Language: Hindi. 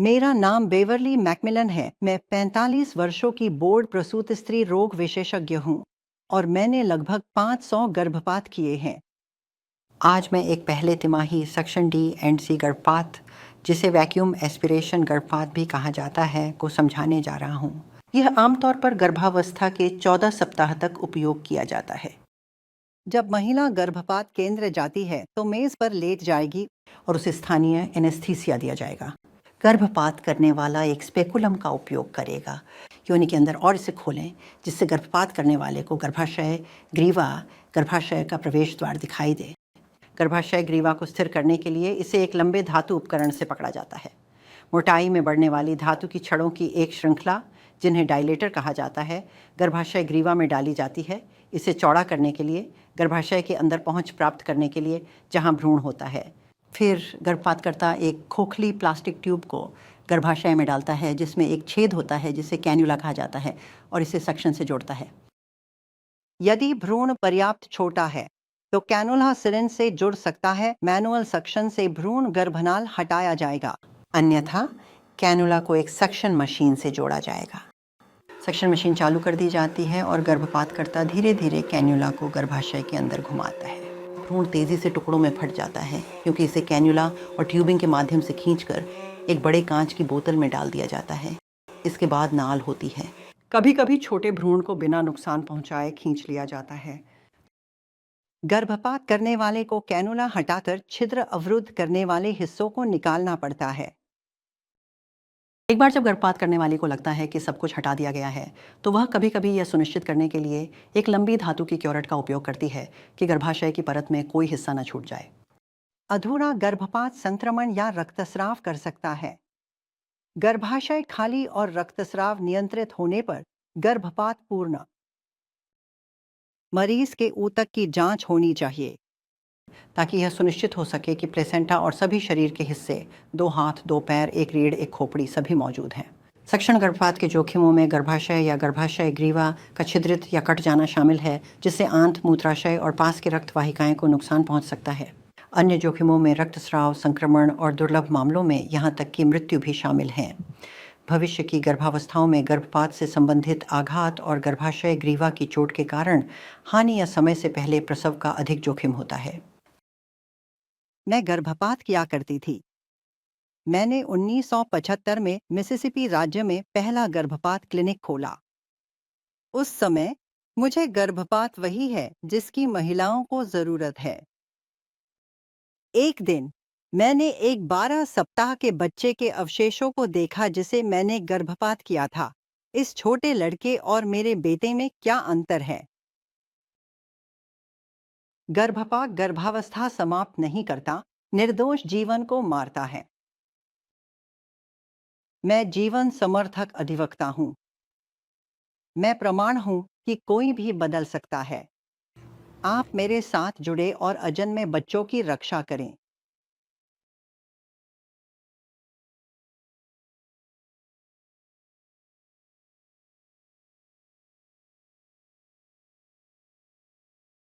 मेरा नाम बेवरली मैकमिलन है। मैं 45 वर्षों की बोर्ड प्रसूत स्त्री रोग विशेषज्ञ हूँ और मैंने लगभग 500 गर्भपात किए हैं। आज मैं एक पहले तिमाही सेक्शन डी एंड सी गर्भपात, जिसे वैक्यूम एस्पिरेशन गर्भपात भी कहा जाता है, को समझाने जा रहा हूँ। यह आमतौर पर गर्भावस्था के 14 सप्ताह तक उपयोग किया जाता है। जब महिला गर्भपात केंद्र जाती है तो मेज पर लेट जाएगी और उसे स्थानीय एनेस्थीसिया दिया जाएगा। गर्भपात करने वाला एक स्पेकुलम का उपयोग करेगा, योनि के अंदर, और इसे खोलें जिससे गर्भपात करने वाले को गर्भाशय ग्रीवा, गर्भाशय का प्रवेश द्वार दिखाई दे। गर्भाशय ग्रीवा को स्थिर करने के लिए इसे एक लंबे धातु उपकरण से पकड़ा जाता है। मोटाई में बढ़ने वाली धातु की छड़ों की एक श्रृंखला, जिन्हें डायलेटर कहा जाता है, गर्भाशय ग्रीवा में डाली जाती है, इसे चौड़ा करने के लिए, गर्भाशय के अंदर पहुंच प्राप्त करने के लिए जहां भ्रूण होता है। फिर गर्भपातकर्ता एक खोखली प्लास्टिक ट्यूब को गर्भाशय में डालता है, जिसमें एक छेद होता है जिसे कैन्युला कहा जाता है, और इसे सक्शन से जोड़ता है। यदि भ्रूण पर्याप्त छोटा है तो कैनुला सिरिंज से जुड़ सकता है। मैनुअल सक्शन से भ्रूण गर्भनाल हटाया जाएगा, अन्यथा कैनुला को एक सक्शन मशीन से जोड़ा जाएगा। सक्शन मशीन चालू कर दी जाती है और गर्भपातकर्ता धीरे धीरे कैन्युला को गर्भाशय के अंदर घुमाता है। भ्रूण तेज़ी से टुकड़ों में फट जाता है, क्योंकि इसे कैन्युला और ट्यूबिंग के माध्यम से खींचकर एक बड़े कांच की बोतल में डाल दिया जाता है। इसके बाद नाल होती है। कभी कभी छोटे भ्रूण को बिना नुकसान पहुंचाए खींच लिया जाता है। गर्भपात करने वाले को कैनुला हटाकर छिद्र अवरुद्ध करने वाले हिस्सों को निकालना पड़ता है। एक बार जब गर्भपात करने वाले को लगता है कि सब कुछ हटा दिया गया है, तो वह कभी कभी यह सुनिश्चित करने के लिए एक लंबी धातु की क्योरट का उपयोग करती है कि गर्भाशय की परत में कोई हिस्सा न छूट जाए। अधूरा गर्भपात संक्रमण या रक्तस्राव कर सकता है। गर्भाशय खाली और रक्तस्राव नियंत्रित होने पर गर्भपात पूर्ण। मरीज के ऊतक की जांच होनी चाहिए ताकि यह सुनिश्चित हो सके कि प्लेसेंटा और सभी शरीर के हिस्से, 2 हाथ, 2 पैर, एक रीढ़, एक खोपड़ी, सभी मौजूद हैं। सक्शन गर्भपात के जोखिमों में गर्भाशय या गर्भाशय ग्रीवा का छिद्रित या कट जाना शामिल है, जिससे आंत, मूत्राशय और पास के रक्त वाहिकाएं को नुकसान पहुंच सकता है। अन्य जोखिमों में रक्तस्राव, संक्रमण और दुर्लभ मामलों में यहाँ तक कि मृत्यु भी शामिल हैं। भविष्य की गर्भावस्थाओं में गर्भपात से संबंधित आघात और गर्भाशय ग्रीवा की चोट के कारण हानि या समय से पहले प्रसव का अधिक जोखिम होता है। मैं गर्भपात किया करती थी। मैंने 1975 में मिसिसिपी राज्य में पहला गर्भपात क्लिनिक खोला। उस समय मुझे गर्भपात वही है जिसकी महिलाओं को जरूरत है। एक दिन मैंने एक 12 सप्ताह के बच्चे के अवशेषों को देखा जिसे मैंने गर्भपात किया था। इस छोटे लड़के और मेरे बेटे में क्या अंतर है? गर्भपात गर्भावस्था समाप्त नहीं करता, निर्दोष जीवन को मारता है। मैं जीवन समर्थक अधिवक्ता हूँ। मैं प्रमाण हूँ कि कोई भी बदल सकता है। आप मेरे साथ जुड़े और अजन्मे बच्चों की रक्षा करें।